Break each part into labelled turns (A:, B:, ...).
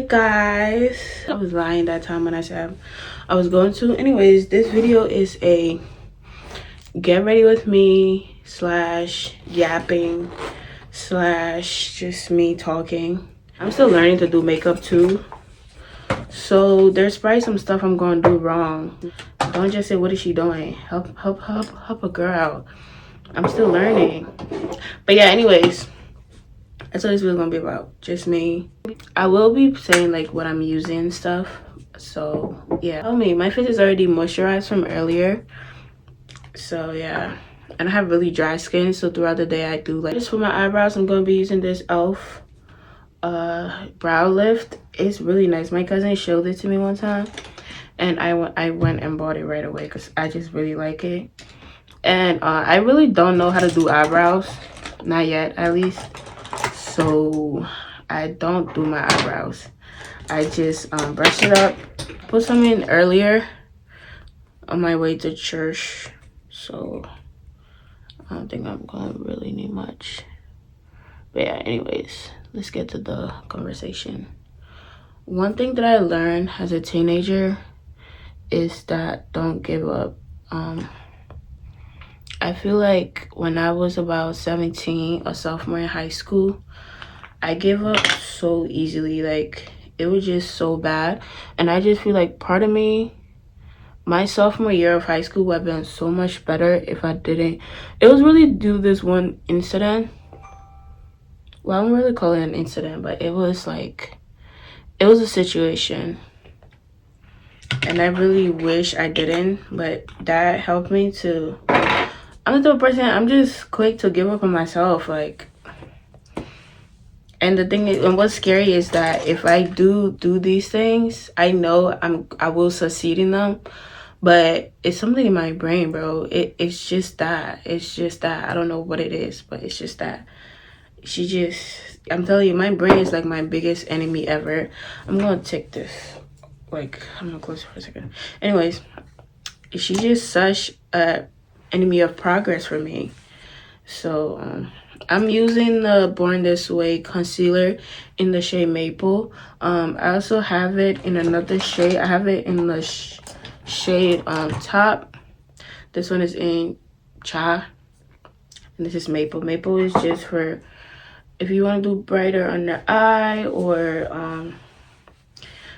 A: guys, I was lying that time when I said I was going to. Anyways, this video is a get ready with me slash yapping slash just me talking. I'm still learning to do makeup too, so there's probably some stuff I'm gonna do wrong. Don't just say, what is she doing? Help a girl out. I'm still learning. But yeah, anyways, that's what this video is gonna be about. Just me. I will be saying like what I'm using and stuff. So yeah. Tell me, my face is already moisturized from earlier. So yeah. And I have really dry skin, so throughout the day I do like just for my eyebrows. I'm gonna be using this e.l.f. Brow lift. It's really nice. My cousin showed it to me one time, and I went and bought it right away because I just really like it. And I really don't know how to do eyebrows, not yet at least, so I don't do my eyebrows. I just brush it up, put some in earlier on my way to church, so I don't think I'm gonna really need much. But yeah, anyways, let's get to the conversation. One thing that I learned as a teenager is that don't give up. I feel like when I was about 17, a sophomore in high school, I gave up so easily. Like, it was just so bad. And I just feel like part of me, my sophomore year of high school would have been so much better if I didn't. It was really due to this one incident. Well, I don't really call it an incident, but it was like, it was a situation. And I really wish I didn't, but that helped me to, I'm the type of person, I'm just quick to give up on myself. Like, and the thing is, and what's scary is that if I do these things, I know I will succeed in them. But it's something in my brain, bro. It's just that. It's just that. I don't know what it is, but it's just that. I'm telling you, my brain is like my biggest enemy ever. I'm gonna take this. Like, I'm gonna close it for a second. Anyways, she's just such a enemy of progress for me. So I'm using the Born This Way concealer in the shade Maple. I also have it in another shade. I have it in the shade Top. This one is in Cha, and this is Maple. Maple is just for if you want to do brighter under eye or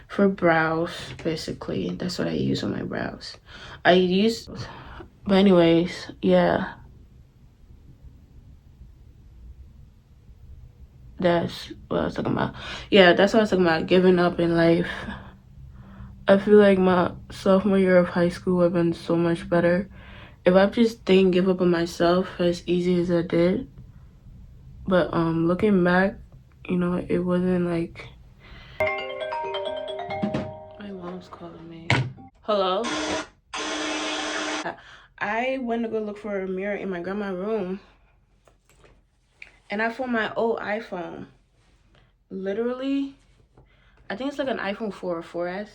A: for brows. Basically, that's what I use on my brows. But anyways, yeah. That's what I was talking about. Yeah, that's what I was talking about. Giving up in life. I feel like my sophomore year of high school would have been so much better if I just didn't give up on myself as easy as I did. But looking back, you know, it wasn't like. My mom's calling me. Hello? I went to go look for a mirror in my grandma's room, and I found my old iPhone. Literally, I think it's like an iPhone 4 or 4S.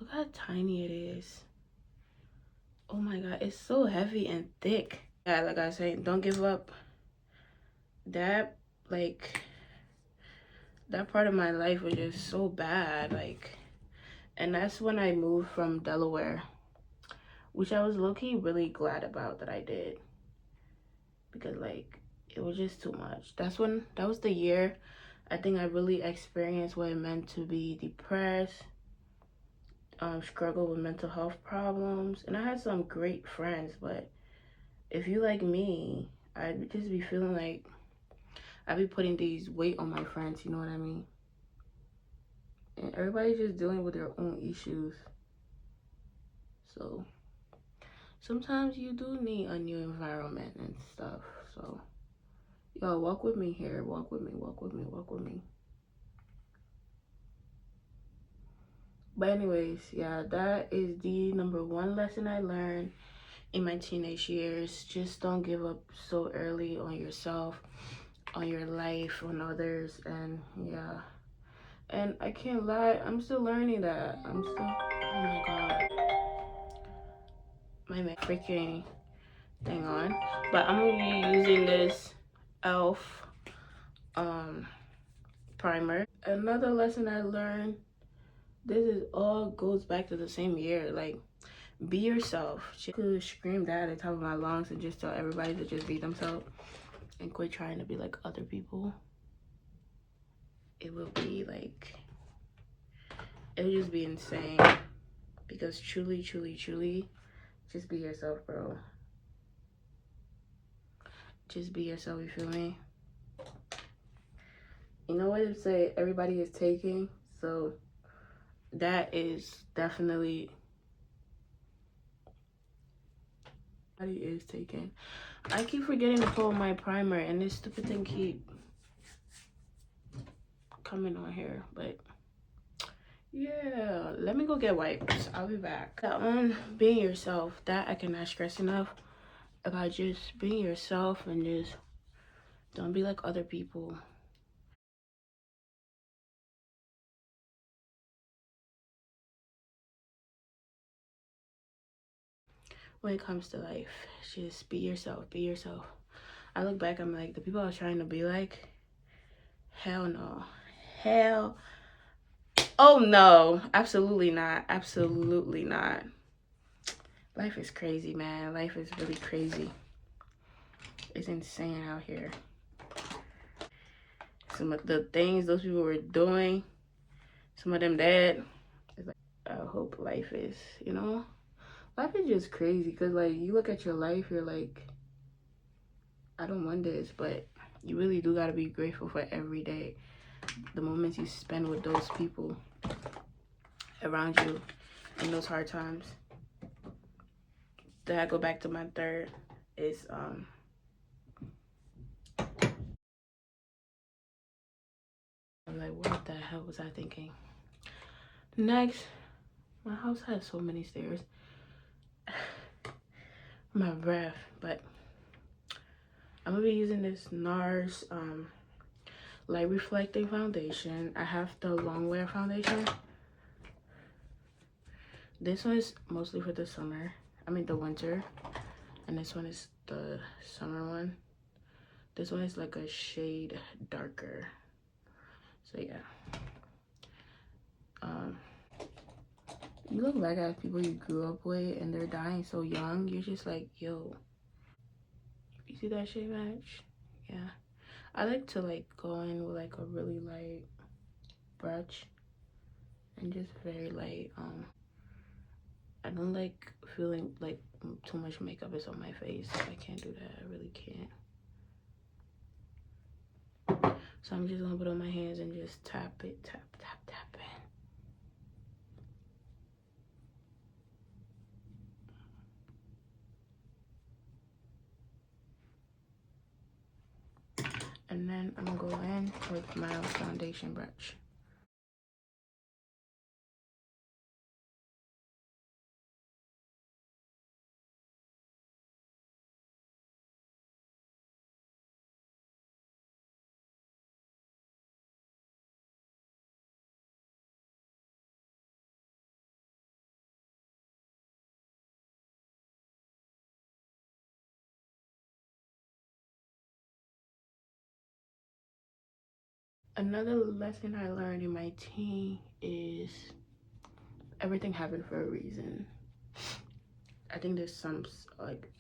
A: Look how tiny it is. Oh my god, it's so heavy and thick. Yeah, like I was saying, don't give up. That, like, that part of my life was just so bad. Like, and that's when I moved from Delaware, which I was low-key really glad about that I did. Because, like, it was just too much. That was the year I think I really experienced what it meant to be depressed, struggle with mental health problems. And I had some great friends, but if you like me, I'd just be feeling like I'd be putting these weight on my friends, you know what I mean? And everybody's just dealing with their own issues. So sometimes you do need a new environment and stuff. So y'all walk with me here. Walk with me, walk with me, walk with me. But anyways, yeah, that is the #1 lesson I learned in my teenage years. Just don't give up so early on yourself, on your life, on others. And yeah, and I can't lie, I'm still learning that. Oh my god, my freaking thing on. But I'm gonna be using this e.l.f. primer. Another lesson I learned, this is all goes back to the same year. Like, be yourself. She could scream that at the top of my lungs and just tell everybody to just be themselves and quit trying to be like other people. It will be like, it'll just be insane. Because truly, truly, truly, just be yourself, bro. Just be yourself, you feel me? You know what it say? Everybody is taking. So that is definitely, everybody is taking. I keep forgetting to pull my primer and this stupid thing keep coming on here. But yeah, let me go get wipes. I'll be back. That one, being yourself, that I cannot stress enough about just being yourself and just don't be like other people. When it comes to life, just be yourself, be yourself. I look back, I'm like, the people I was trying to be like, hell no. Hell, oh no, absolutely not, absolutely not. Life is crazy, man. Life is really crazy. It's insane out here. Some of the things those people were doing, some of them dead. It's like, I hope life is, you know? Life is just crazy because, like, you look at your life, you're like, I don't want this, but you really do got to be grateful for every day. The moments you spend with those people around you in those hard times. Then I go back to my third is I'm like, what the hell was I thinking? Next, my house has so many stairs. My breath, but I'm gonna be using this NARS light reflecting foundation. I have the long wear foundation. This one is mostly for the summer. I mean the winter. And this one is the summer one. This one is like a shade darker. So yeah. You look back at people you grew up with and they're dying so young, you're just like, yo. You see that shade match? Yeah. I like to like go in with like a really light brush and just very light. I don't like feeling like too much makeup is on my face. I can't do that. I really can't. So I'm just gonna put it on my hands and just tap it, tap, tap, tap it. And then I'm gonna go in with my foundation brush. Another lesson I learned in my teen is everything happened for a reason. I think there's some like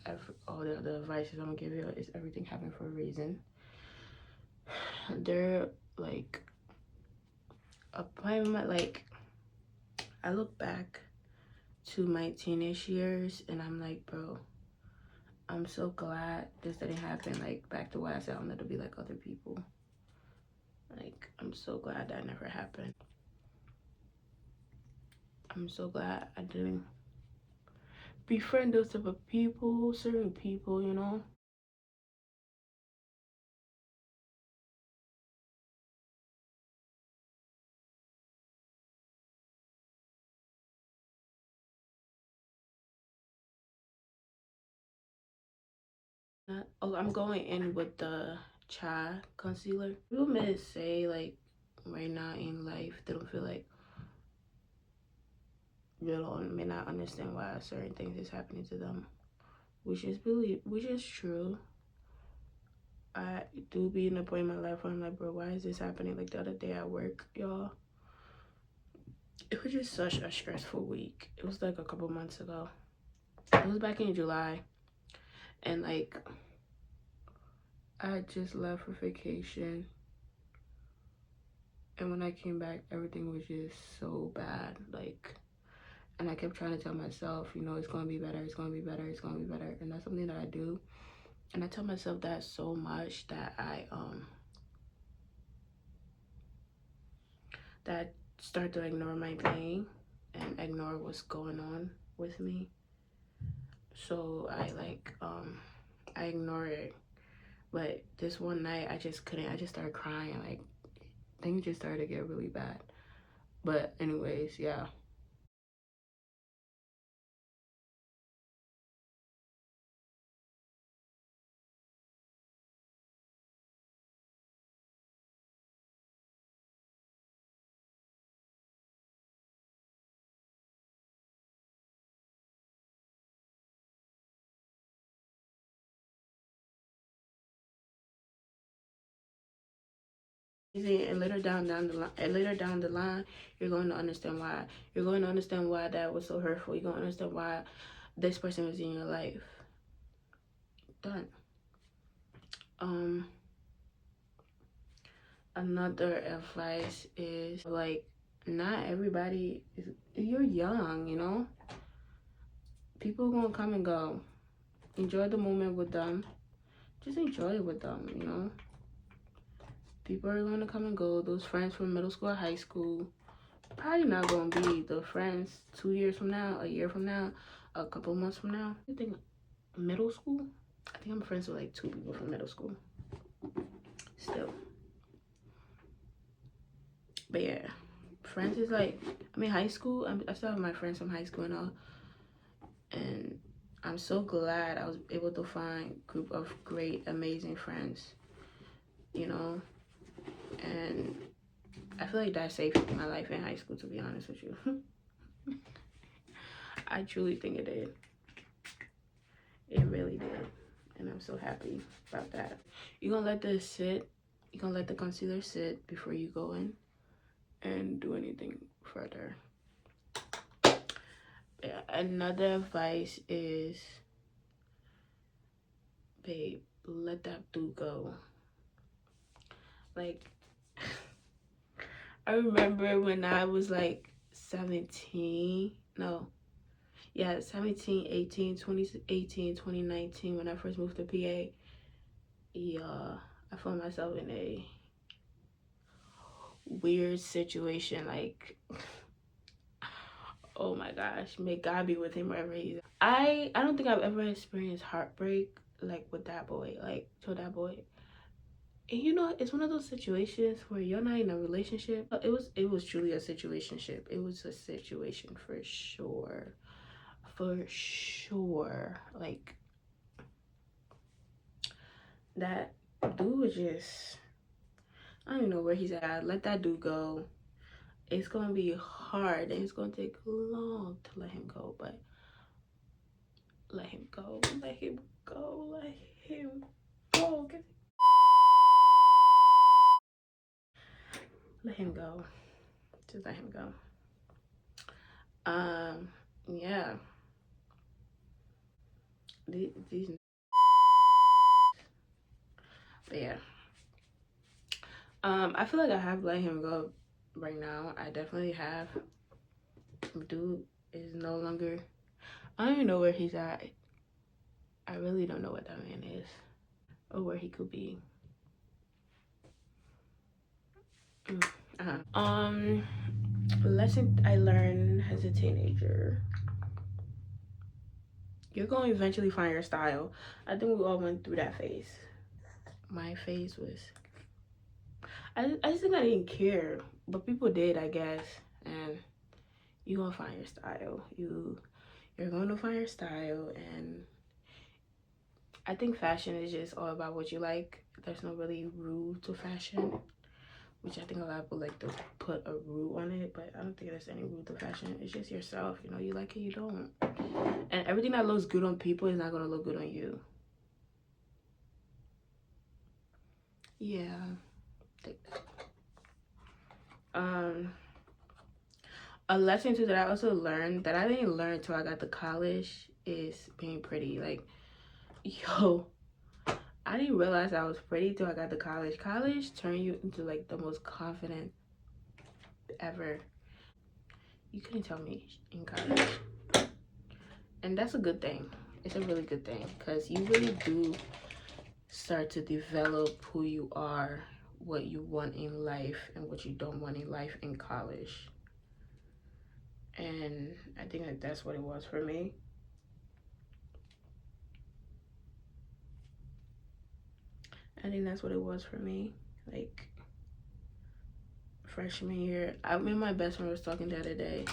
A: all the other advices I'm gonna give you is everything happened for a reason. They're like a point, like I look back to my teenage years and I'm like, bro, I'm so glad this didn't happen. Like back to what I said, I'm gonna be like other people. Like I'm so glad that never happened. I'm so glad I didn't befriend those type of people, certain people, you know. Oh, I'm going in with the chai concealer. People may say like right now in life they don't feel like they don't may not understand why certain things is happening to them, which is true. I do be in a point in my life where I'm like, bro, why is this happening? Like the other day at work, y'all, it was just such a stressful week. It was like a couple months ago. It was back in July, and like I just left for vacation, and when I came back, everything was just so bad. Like, and I kept trying to tell myself, you know, it's gonna be better, it's gonna be better, it's gonna be better, and that's something that I do. And I tell myself that so much that I that start to ignore my pain and ignore what's going on with me. So I ignore it. But this one night I just couldn't. I just started crying. Like things just started to get really bad. But anyways, yeah. And later down the line, you're going to understand why. You're going to understand why that was so hurtful. You're going to understand why this person was in your life. Done. Um, Another advice is like, not everybody is. You're young, you know. People are gonna come and go. Enjoy the moment with them. Just enjoy it with them, you know. People are gonna come and go. Those friends from middle school or high school probably not gonna be the friends 2 years from now, a year from now, a couple months from now. I think middle school. I think I'm friends with like 2 people from middle school. Still, but yeah, friends is like. I mean, high school. I still have my friends from high school and all, and I'm so glad I was able to find a group of great, amazing friends. You know, and I feel like that saved my life in high school, to be honest with you. I truly think it did. It really did. And I'm so happy about that. You're gonna let this sit. You're gonna let the concealer sit before you go in and do anything further. Yeah, another advice is, babe, let that dude go. Like, I remember when I was like 17. No, yeah, 17, 18, 2018, 2019, when I first moved to PA. Yeah, I found myself in a weird situation. Like, oh my gosh, may God be with him wherever he's at. I don't think I've ever experienced heartbreak like with that boy, like to that boy. And you know, it's one of those situations where you're not in a relationship. It was truly a situationship. It was a situation for sure. For sure. Like that dude was just, I don't even know where he's at. Let that dude go. It's gonna be hard and it's gonna take long to let him go, but let him go, let him go, let him go. Let him go. Just let him go. Yeah. These but yeah. I feel like I have let him go right now. I definitely have. Dude is no longer, I don't even know where he's at. I really don't know what that man is or where he could be. Lesson I learned as a teenager. You're going to eventually find your style. I think we all went through that phase. My phase was, I just think I didn't care, but people did, I guess. And you're going to find your style. You're going to find your style. And I think fashion is just all about what you like. There's no really rule to fashion, which I think a lot of people like to put a rule on it, but I don't think there's any rule to fashion. It's just yourself. You know, you like it, you don't. And everything that looks good on people is not going to look good on you. Yeah, take that. Um, a lesson too that I also learned that I didn't learn until I got to college is being pretty. Like, yo, I didn't realize I was pretty till I got to college. College turned you into like the most confident ever. You couldn't tell me in college, and that's a good thing. It's a really good thing because you really do start to develop who you are, what you want in life, and what you don't want in life in college. And I think that that's what it was for me. I think that's what it was for me. Like freshman year, I me and my best friend was talking the other day,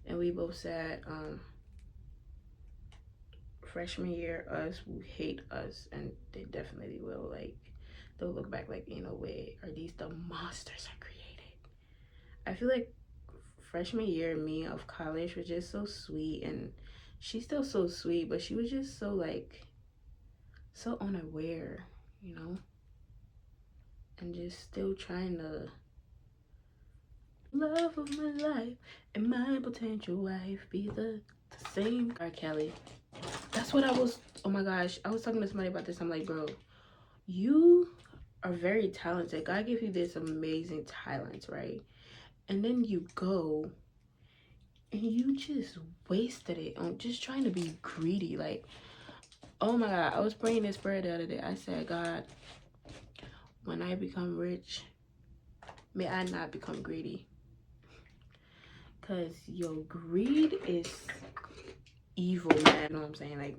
A: and we both said, freshman year us will hate us, and they definitely will. Like they'll look back like, in a way, are these the monsters I created? I feel like freshman year me of college was just so sweet, and she's still so sweet, but she was just so like so unaware, you know, and just still trying to love of my life and my potential wife be the same. R. Kelly. That's what I was. Oh my gosh, I was talking to somebody about this. I'm like, bro, you are very talented. God gave you this amazing talent, right? And then you go and you just wasted it on just trying to be greedy. Like, oh my God, I was praying this prayer the other day. I said, God, when I become rich, may I not become greedy. Because your greed is evil, man. You know what I'm saying? Like,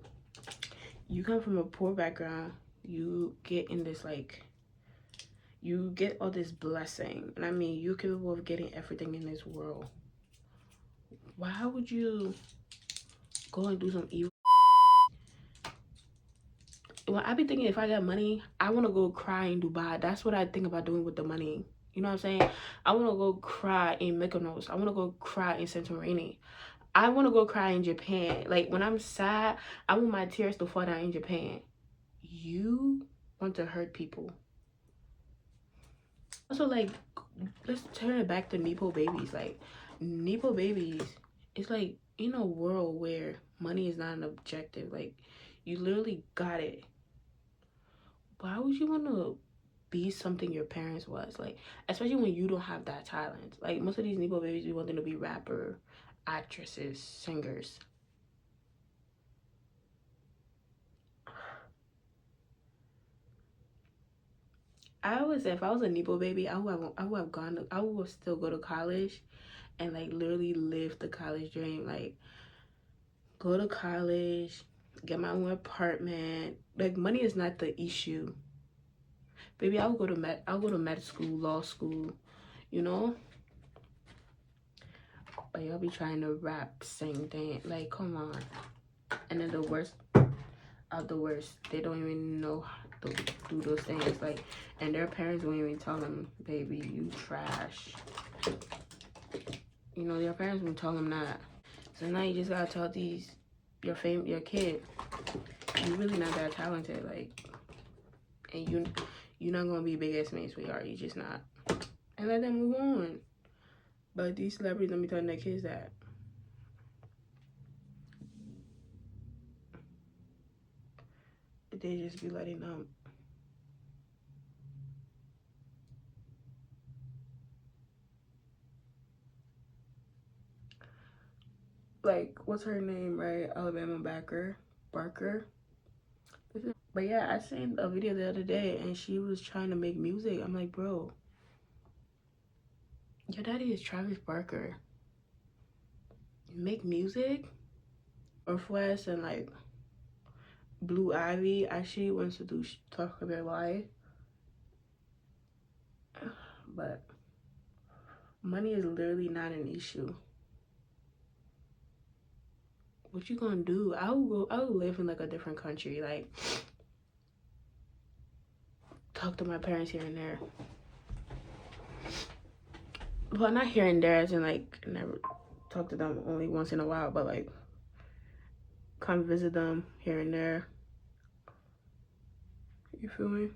A: you come from a poor background, you get in this, like, you get all this blessing. And I mean, you're capable of getting everything in this world. Why would you go and do some evil? Well, I be thinking if I got money, I want to go cry in Dubai. That's what I think about doing with the money. You know what I'm saying? I want to go cry in Mykonos. I want to go cry in Santorini. I want to go cry in Japan. Like, when I'm sad, I want my tears to fall down in Japan. You want to hurt people. Also, like, let's turn it back to Nepo babies. Like, Nepo babies, it's like in a world where money is not an objective. Like, you literally got it. Why would you want to be something your parents was? Like, especially when you don't have that talent. Like, most of these Nepo babies, we want them to be rapper, actresses, singers. I always say if I was a Nepo baby, I would still go to college and like literally live the college dream. Like, go to college, get my own apartment. Like, money is not the issue. Baby, I'll go to med school, law school, you know? But y'all be trying to rap, sing, dance. Like, come on. And then the worst of the worst, they don't even know how to do those things. Like, and their parents won't even tell them, baby, you trash. You know, their parents won't tell them that. So now you just gotta tell your kid, you really not that talented. Like, and you're not gonna be big as me, sweetheart. You just not. And let them move on. But these celebrities don't be telling their kids that. They just be letting them. Like, what's her name, right? Alabama Barker. But yeah, I seen a video the other day and she was trying to make music. I'm like, bro, your daddy is Travis Barker. Make music? Northwest and like Blue Ivy actually wants to talk about life. But money is literally not an issue. What you gonna do? I will live in like a different country. Like, talk to my parents here and there. Well, not here and there, as in like never talk to them, only once in a while, but like come visit them here and there. You feel me?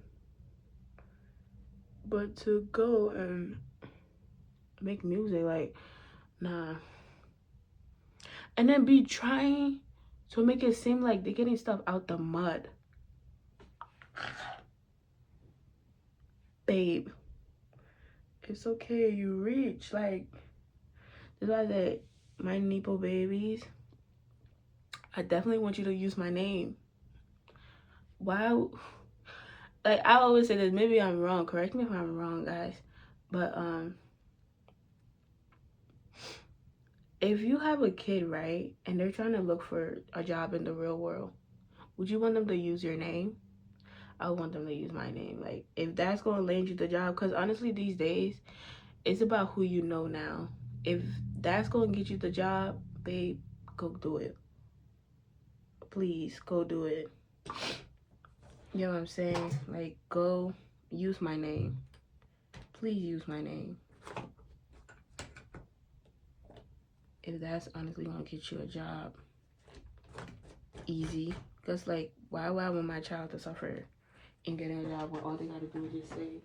A: But to go and make music, like, nah. And then be trying to make it seem like they're getting stuff out the mud. Babe, it's okay, you rich. Like, that's why I said, my Nepo babies, I definitely want you to use my name. Why? Like, I always say this, maybe I'm wrong. Correct me if I'm wrong, guys. But, if you have a kid, right, and they're trying to look for a job in the real world, would you want them to use your name? I would want them to use my name. Like, if that's going to land you the job, because honestly, these days, it's about who you know now. If that's going to get you the job, babe, go do it. Please, go do it. You know what I'm saying? Like, go use my name. Please use my name. If that's honestly going to get you a job. Easy. Because, like, why would I want my child to suffer in getting a job when all they got to do is just say,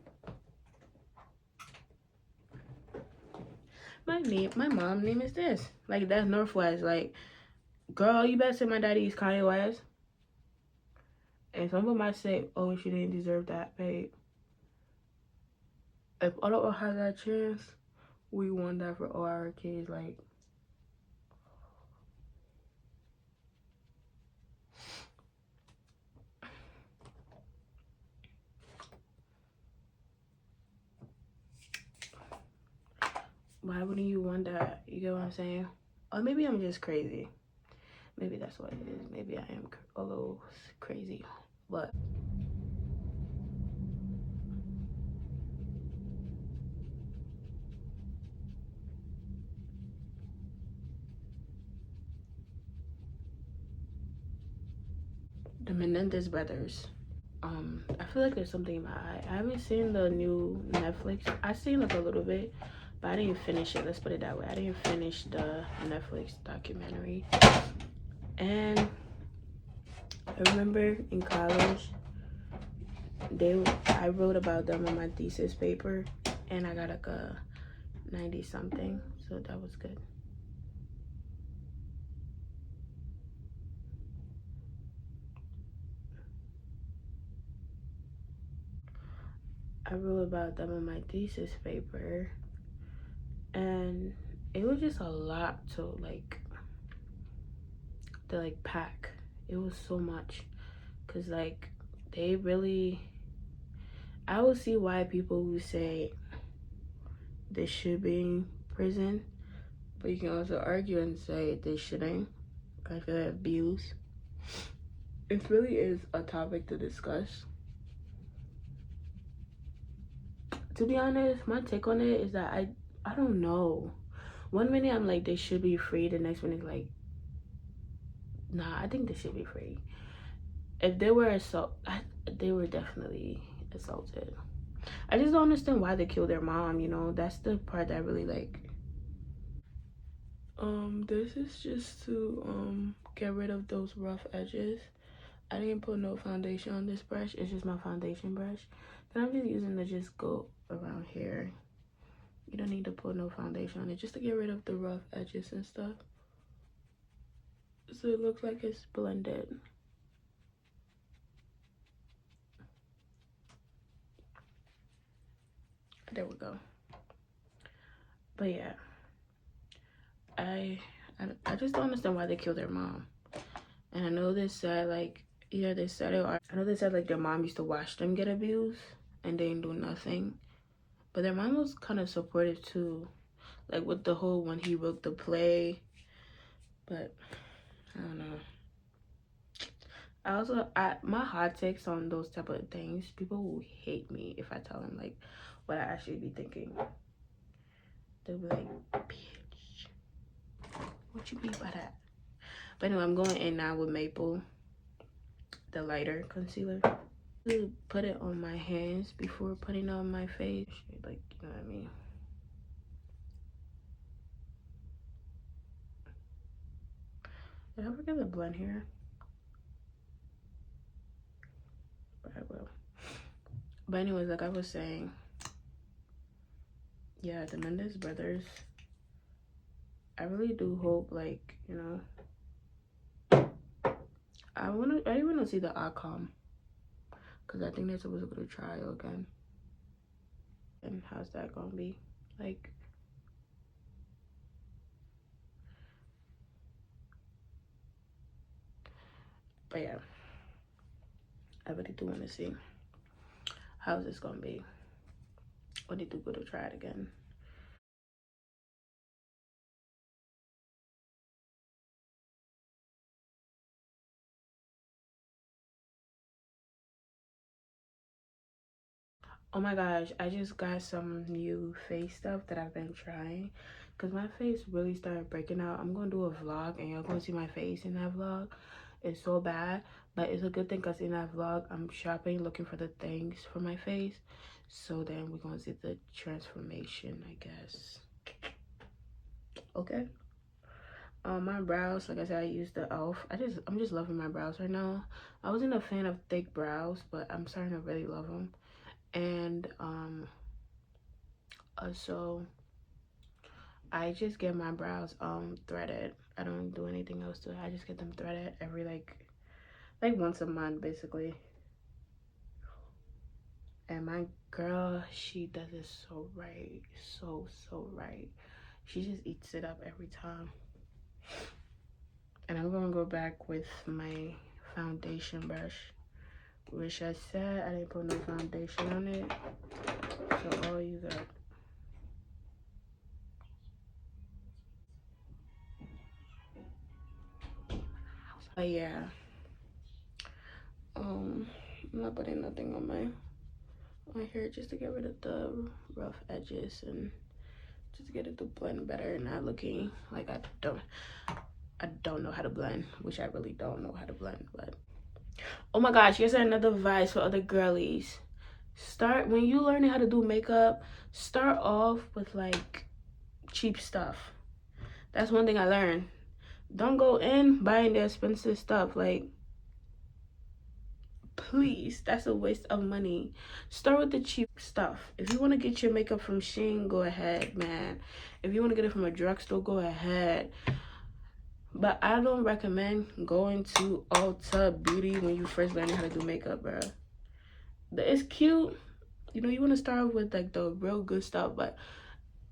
A: my mom's name is this. Like, that's Northwest. Like, girl, you better say my daddy is Kanye West. And some of them might say, oh, she didn't deserve that, babe. If all of us had that chance, we want that for all our kids. Like, why wouldn't you want that? You get what I'm saying? Or maybe I'm just crazy. Maybe that's what it is. Maybe I am a little crazy. But the Menendez brothers. I feel like there's something in my eye. I haven't seen the new Netflix. I seen like a little bit, but I didn't finish it. Let's put it that way. I didn't finish the Netflix documentary. And I remember in college, I wrote about them on my thesis paper, and I got like a 90 something, so that was good. I wrote about them on my thesis paper, and it was just a lot to pack. It was so much, cause like they really, I will see why people who say they should be in prison, but you can also argue and say they shouldn't. I feel like abuse. It really is a topic to discuss. To be honest, my take on it is that I don't know. One minute I'm like they should be free, the next minute like nah, I think they should be free. If they were they were definitely assaulted. I just don't understand why they killed their mom. You know, that's the part that I really like. This is just to get rid of those rough edges. I didn't put no foundation on this brush. It's just my foundation brush that I'm just using to just go around here. You don't need to put no foundation on it, just to get rid of the rough edges and stuff, so it looks like it's blended. There we go. But yeah, I just don't understand why they killed their mom. And I know they said like either they said it, or I know they said like their mom used to watch them get abused and they didn't do nothing. But their mom was kind of supportive too, like with the whole when he wrote the play. But I don't know. My hot takes on those type of things, people will hate me if I tell them like what I actually be thinking. They'll be like, bitch, what you mean by that? But anyway, I'm going in now with Maple, the lighter concealer. Put it on my hands before putting it on my face, like, you know what I mean. Did I forget to blend here? But I will. But anyways, like I was saying, yeah, the Mendes brothers, I really do hope, like, you know, I really want to see the outcome, because I think they're supposed to go to trial again. And how's that gonna be? Like, but yeah, I really do want to see how's this gonna be when they do go to try it again. Oh my gosh, I just got some new face stuff that I've been trying, because my face really started breaking out. I'm gonna do a vlog and you're gonna see my face in that vlog. It's so bad, but it's a good thing because in that vlog I'm shopping looking for the things for my face, so then we're gonna see the transformation, I guess. Okay. My brows, like I said, I used the elf. I'm just loving my brows right now. I wasn't a fan of thick brows, but I'm starting to really love them. And also I just get my brows threaded. I don't do anything else to it. I just get them threaded every like once a month basically. And my girl, she does it so right. So right. She just eats it up every time. And I'm gonna go back with my foundation brush, which I said I didn't put no foundation on it. So all you got. But yeah. I'm not putting nothing on my hair just to get rid of the rough edges and just to get it to blend better and not looking like I don't know how to blend, which I really don't know how to blend. But oh my gosh, here's another advice for other girlies. Start when you learning how to do makeup, start off with like cheap stuff. That's one thing I learned. Don't go in buying the expensive stuff. Like, please, that's a waste of money. Start with the cheap stuff. If you want to get your makeup from Shein, go ahead, man. If you want to get it from a drugstore, go ahead. But I don't recommend going to Ulta Beauty when you first learning how to do makeup, bro. It's cute. You know, you want to start with like the real good stuff, but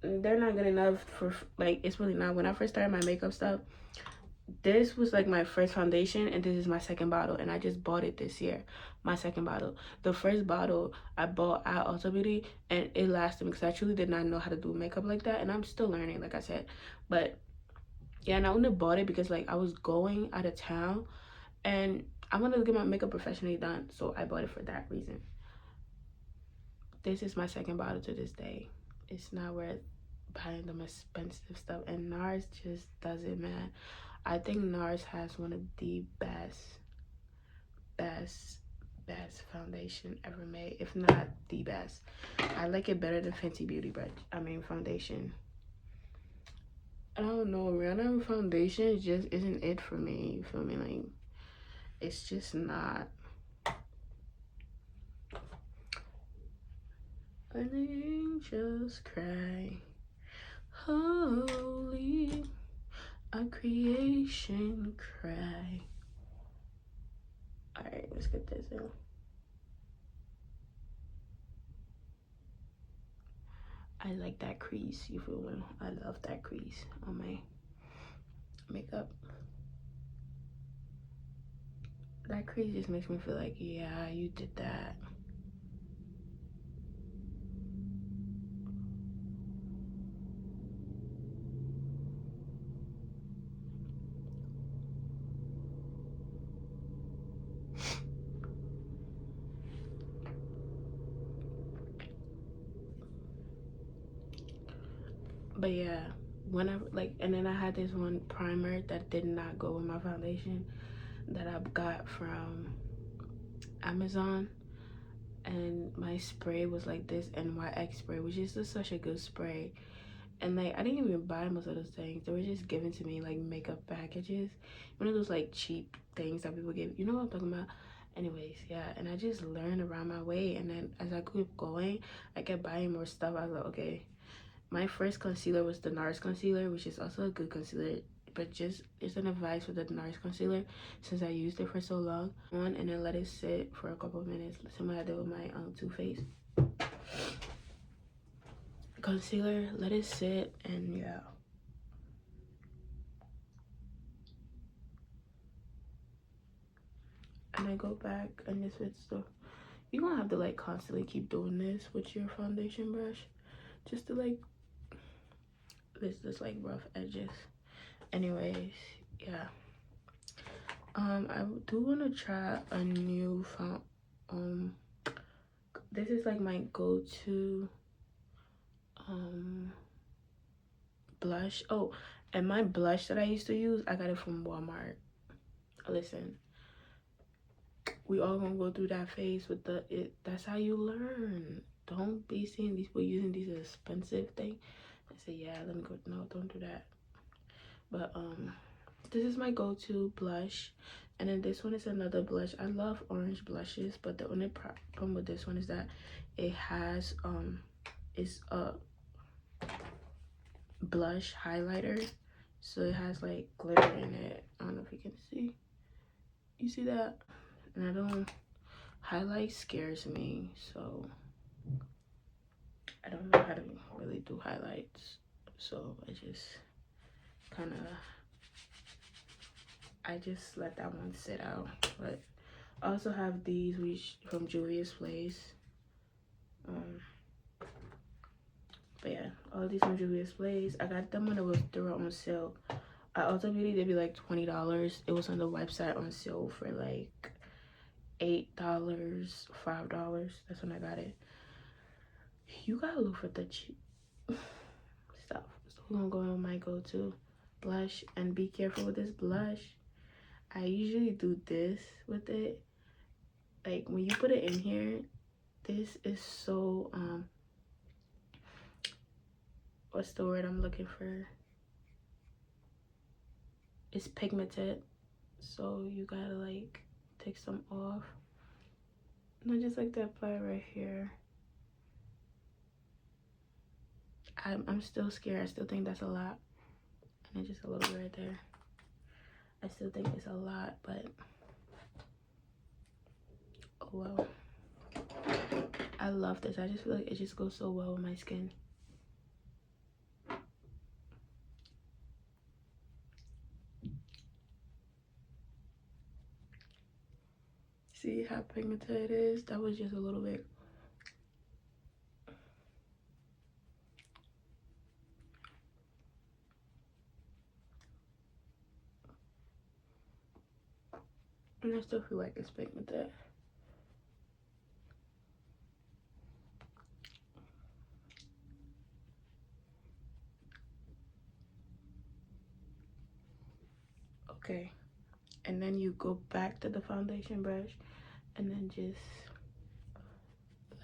A: they're not good enough for, like, it's really not. When I first started my makeup stuff, this was like my first foundation and this is my second bottle, and I just bought it this year. My second bottle. The first bottle I bought at Ulta Beauty and it lasted me because I truly did not know how to do makeup like that, and I'm still learning, like I said. But yeah, and I only bought it because like I was going out of town and I wanted to get my makeup professionally done, so I bought it for that reason. This is my second bottle to this day. It's not worth buying them expensive stuff, and NARS just does it, man. I think NARS has one of the best best foundation ever made, if not the best. I like it better than Fenty Beauty brush, I mean foundation. I don't know, Rihanna foundation just isn't it for me, you feel me? Like, it's just not. When the angels cry holy, a creation cry. All right, let's get this in. I like that crease, you feel me? I love that crease on my makeup. That crease just makes me feel like, yeah, you did that. But yeah, whenever, like, and then I had this one primer that did not go with my foundation that I got from Amazon, and my spray was like this NYX spray, which is just such a good spray. And like, I didn't even buy most of those things, they were just given to me like makeup packages, one of those like cheap things that people give, you know what I'm talking about. Anyways, yeah, and I just learned around my way, and then as I kept going I kept buying more stuff. I was like, okay, my first concealer was the NARS concealer, which is also a good concealer, but just it's an advice with the NARS concealer since I used it for so long. And then let it sit for a couple of minutes. Same way I did with my Too Faced concealer. Let it sit, and yeah. And I go back, and this fits the. You're gonna have to like constantly keep doing this with your foundation brush, just to like this like rough edges. Anyways, yeah. I do want to try a new this is like my go-to blush. Oh, and my blush that I used to use, I got it from Walmart. Listen, we all gonna go through that phase with that's how you learn. Don't be seeing these people using these expensive things and say, yeah, let me go. No, don't do that. But this is my go-to blush, and then this one is another blush. I love orange blushes, but the only problem with this one is that it has it's a blush highlighter, so it has like glitter in it. I don't know if you can see. You see that? And I don't, highlight scares me, so I don't know how to really do highlights, so I just let that one sit out. But I also have these which from Juvia's Place. But yeah, all these from Juvia's Place. I got them when they were on sale. At Ulta Beauty, they'd be like $20. It was on the website on sale for like $8, $5. That's when I got it. You gotta look for the cheap stuff. So we're gonna go on my go-to blush, and be careful with this blush. I usually do this with it. Like when you put it in here, this is so what's the word I'm looking for? It's pigmented, so you gotta like take some off. And I just like to apply right here. I'm still scared. I still think that's a lot, and then just a little bit right there. I still think it's a lot, but oh well. I love this. I just feel like it just goes so well with my skin. See how pigmented it is? That was just a little bit. And I still feel like it's pigmented. Okay. And then you go back to the foundation brush and then just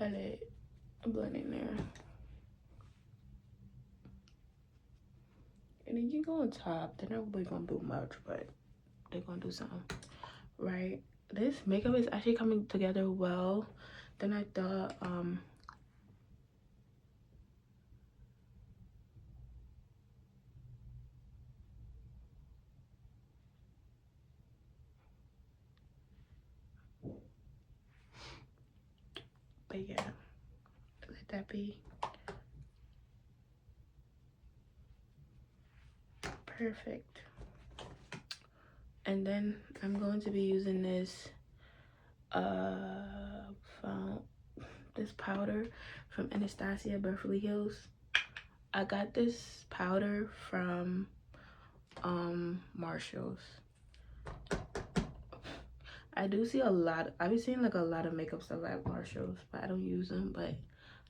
A: let it blend in there. And then you go on top. They're not really gonna do much, but they're gonna do something, right? This makeup is actually coming together well than I thought. But yeah, let that be. Perfect. And then I'm going to be using this this powder from Anastasia Beverly Hills. I got this powder from Marshall's. I do see a lot. I've been seeing like a lot of makeup stuff at Marshall's, but I don't use them. But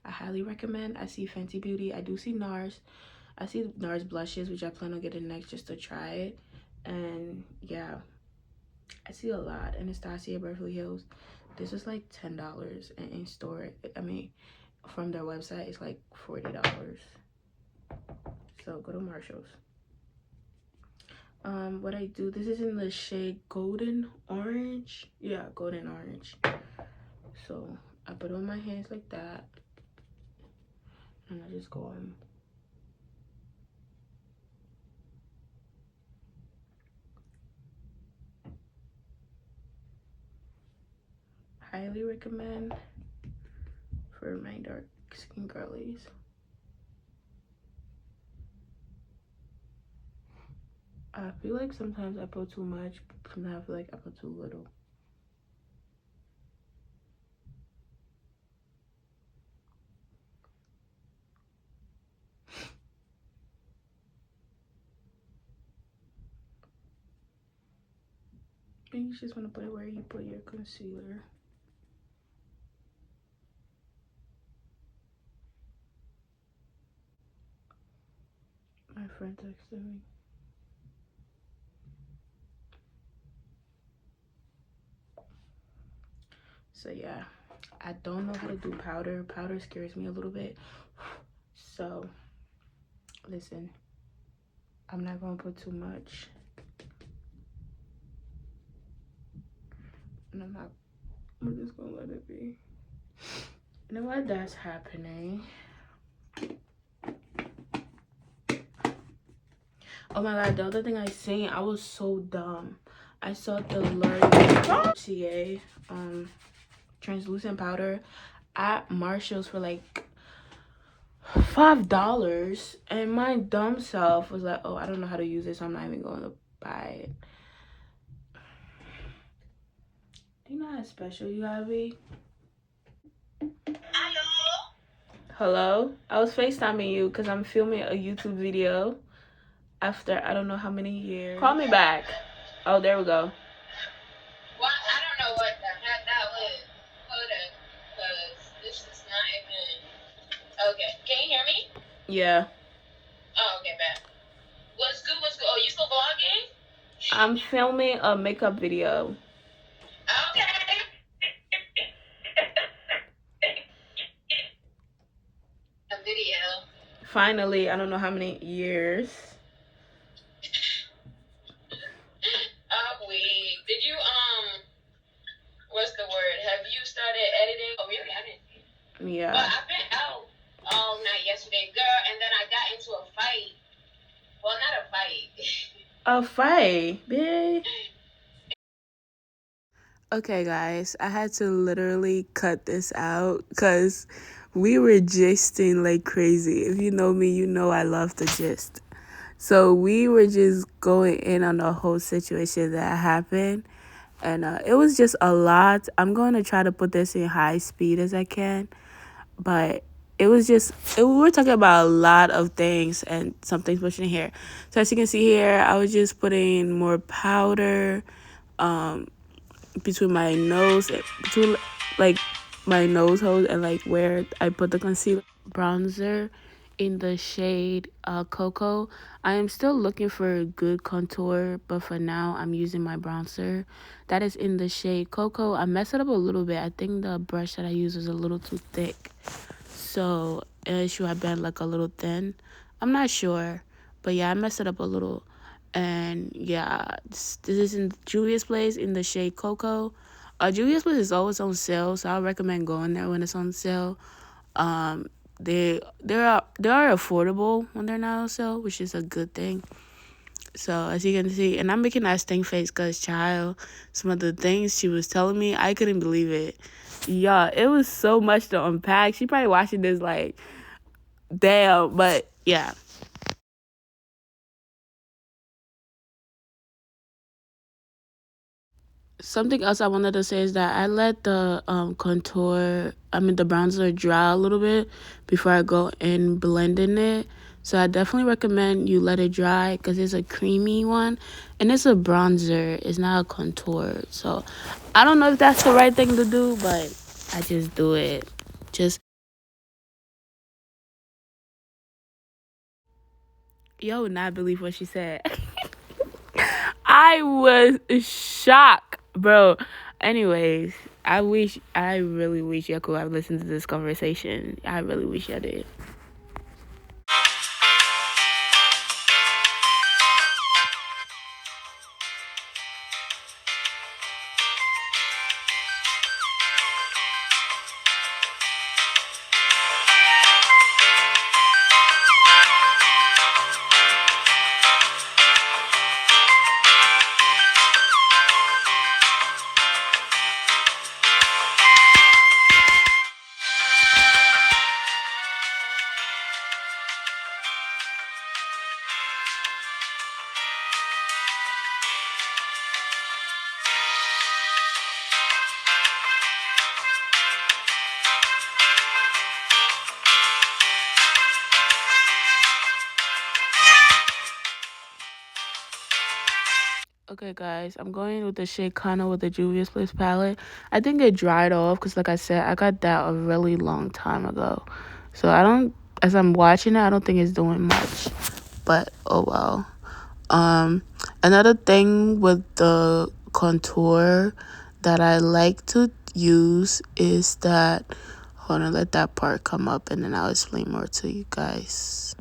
A: I highly recommend. I see Fenty Beauty. I do see NARS. I see NARS blushes, which I plan on getting next just to try it. And yeah, I see a lot. Anastasia Beverly Hills. This is like $10, and in store, I mean, from their website, it's like $40. So go to Marshall's. What I do, this is in the shade Golden Orange. Yeah, Golden Orange. So I put it on my hands like that, and I just go on highly recommend for my dark skin girlies. I feel like sometimes I put too much, sometimes I feel like I put too little. And you just want to put it where you put your concealer. My friend texted me. So yeah, I don't know how to do powder. Powder scares me a little bit. So listen, I'm not gonna put too much. And I'm just gonna let it be. You know what? That's happening. Oh my god, the other thing I seen, I was so dumb. I saw the L'Oreal CA translucent powder at Marshall's for like $5, and my dumb self was like, oh, I don't know how to use it, so I'm not even going to buy it. Do you know how special you gotta be? Hello? I was FaceTiming you because I'm filming a YouTube video after I don't know how many years. Call me back. Oh, there we go.
B: Well, I don't know what the heck that was. Hold up, because this is not even... Okay, can you hear me?
A: Yeah.
B: Oh, okay, bad. What's good, what's good? Oh, you still vlogging?
A: I'm filming a makeup video.
B: Okay. A video.
A: Finally, I don't know how many years.
B: Oh, wait. Did you, what's the word? Have you started editing? Oh, really? I didn't.
A: Yeah.
B: But I've been out all night yesterday, girl, and then I got into a fight. Well, not a fight.
A: A fight, bitch. Okay, guys, I had to literally cut this out because we were gisting like crazy. If you know me, you know I love to gist. So we were just going in on the whole situation that happened. And it was just a lot. I'm going to try to put this in high speed as I can. But it was just, we were talking about a lot of things and some things pushing here. So as you can see here, I was just putting more powder between my nose, between like my nose hole and like where I put the concealer. Bronzer in the shade Cocoa. I am still looking for a good contour, but for now I'm using my bronzer that is in the shade Cocoa. I messed it up a little bit. I think the brush that I used was a little too thick, so it should have been like a little thin. I'm not sure, but yeah, I messed it up a little. And yeah, this is in Julia's Place in the shade Cocoa. Julia's Place is always on sale, so I recommend going there when it's on sale. They are affordable when they're not on sale, which is a good thing. So as you can see, and I'm making that stink face because child, some of the things she was telling me, I couldn't believe it. Yeah, it was so much to unpack. She probably watching this like, damn, but yeah. Something else I wanted to say is that I let the the bronzer dry a little bit before I go in blending it. So I definitely recommend you let it dry because it's a creamy one and it's a bronzer. It's not a contour. So I don't know if that's the right thing to do, but I just do it. Just yo, would not believe what she said. I was shocked, bro. Anyways, I really wish y'all could have listened to this conversation. I really wish y'all did. Okay, guys, I'm going with the shade Kana with the Juvia's Place palette. I think it dried off because, like I said, I got that a really long time ago. So I don't, as I'm watching it, I don't think it's doing much. But oh well. Um, Another thing with the contour that I like to use is that. Hold on, let that part come up, and then I'll explain more to you guys.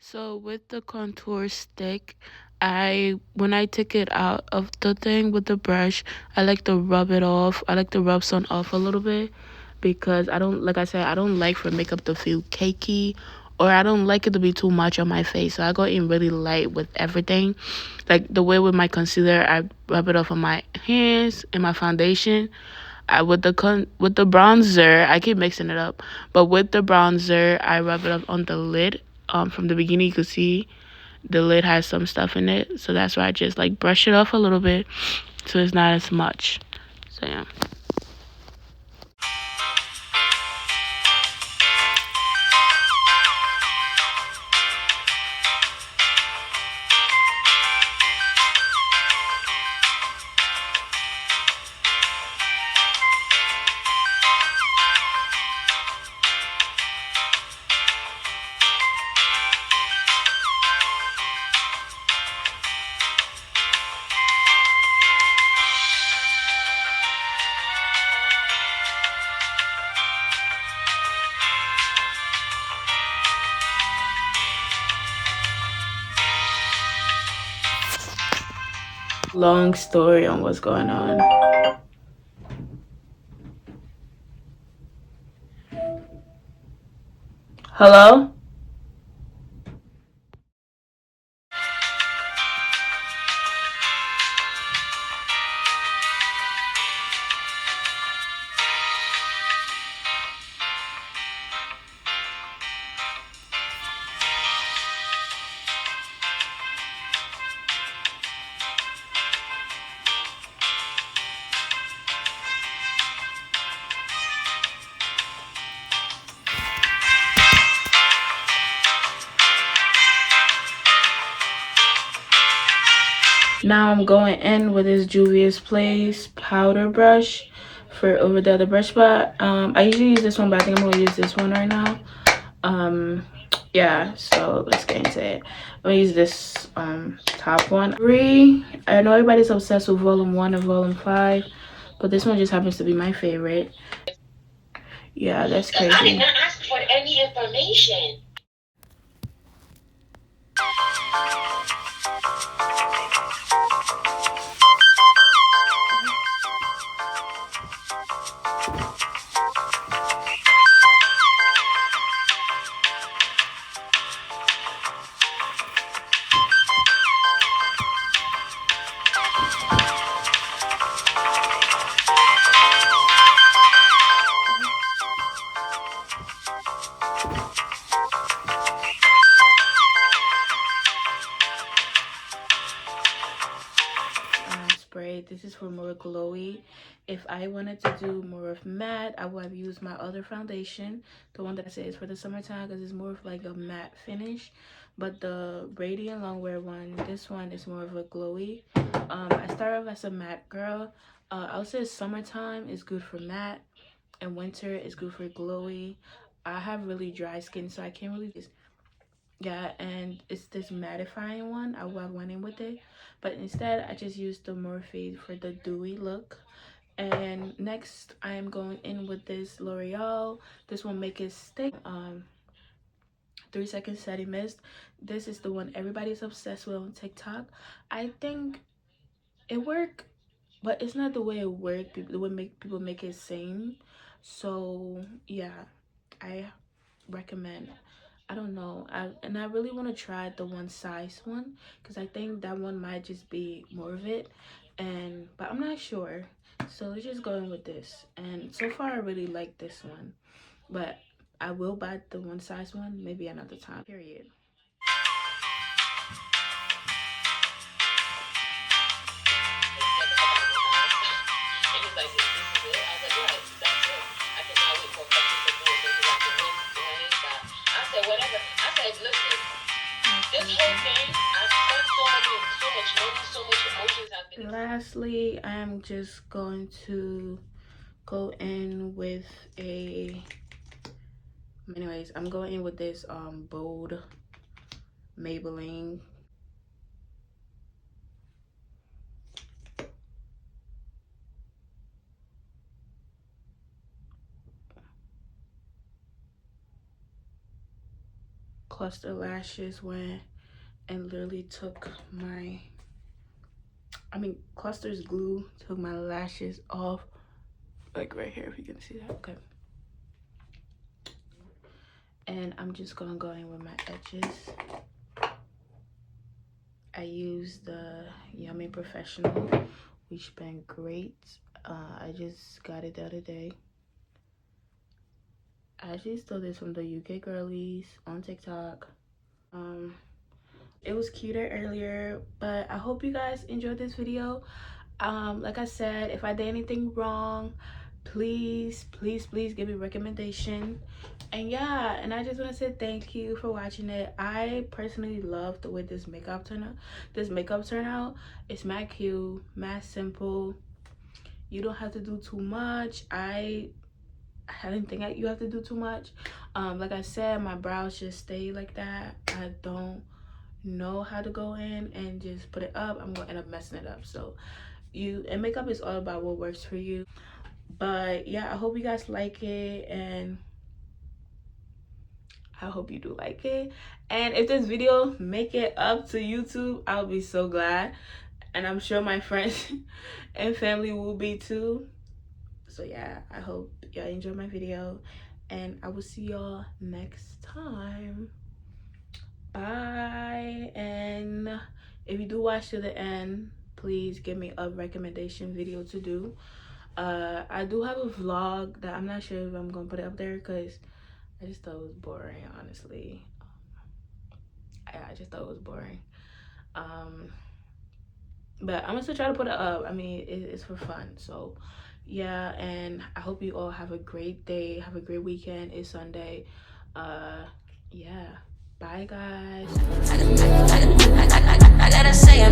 A: So with the contour stick, when I take it out of the thing with the brush, I like to rub it off. I like to rub some off a little bit because I don't, like I said, I don't like for makeup to feel cakey, or I don't like it to be too much on my face. So I go in really light with everything. Like the way with my concealer, I rub it off on my hands and my foundation. With the bronzer, I keep mixing it up, but with the bronzer, I rub it up on the lid. From the beginning, you could see the lid has some stuff in it, so that's why I just like brush it off a little bit, so it's not as much. So yeah. Long story on what's going on. Hello? Now I'm going in with this Juvia's Place powder brush for over the other brush spot. I usually use this one, but I think I'm gonna use this one right now. Yeah, so let's get into it. I'm gonna use this top one. I know everybody's obsessed with volume 1 and volume 5, but this one just happens to be my favorite. Yeah, that's crazy. I did not ask for any information. Spray. This is for more glowy. If I wanted to do more of matte, I would have used my other foundation, the one that I say is for the summertime, because it's more of like a matte finish. But the Radiant Longwear one, this one is more of a glowy. I started off as a matte girl. I would say summertime is good for matte, and winter is good for glowy. I have really dry skin, so I can't really just, yeah, and it's this mattifying one. I went in with it, but instead I just used the Morphe for the dewy look. And next I am going in with this L'Oreal. This will make it stick. 3 second setting mist. This is the one everybody's obsessed with on TikTok. I think it worked, but it's not the way it worked. The way people make it seem. So yeah, I recommend. I don't know. I really want to try the one size one, because I think that one might just be more of it, but I'm not sure. So let's just go in with this. And so far I really like this one, but I will buy the one size one maybe another time. Period.
B: whatever. I said, listen, this whole thing, I spent so much money, so much emotions.
A: Lastly, I'm just going to go in with I'm going in with this bold Maybelline. Cluster lashes went and literally took my, clusters glue took my lashes off, like right here, if you can see that. Okay. And I'm just gonna go in with my edges. I use the Yapping Professional, which been great. I just got it the other day. I actually stole this from the UK girlies on TikTok. It was cuter earlier, but I hope you guys enjoyed this video. Like I said, if I did anything wrong, please give me a recommendation. And yeah, and I just want to say thank you for watching it. I personally love the way this makeup turned out. It's mad cute, mad simple. You don't have to do too much. I didn't think you have to do too much. Like I said, my brows just stay like that. I don't know how to go in and just put it up. I'm gonna end up messing it up. So makeup is all about what works for you. But yeah, I hope you guys like it, and I hope you do like it. And if this video make it up to YouTube, I'll be so glad, and I'm sure my friends and family will be too. So yeah, I hope y'all enjoy my video, and I will see y'all next time. Bye. And if you do watch to the end, please give me a recommendation video to do. I do have a vlog that I'm not sure if I'm gonna put it up there because I just thought it was boring, honestly. I just thought it was boring. But I'm gonna still try to put it up. I mean, it's for fun. So yeah, and I hope you all have a great day, have a great weekend. It's Sunday. Yeah, bye guys. I gotta say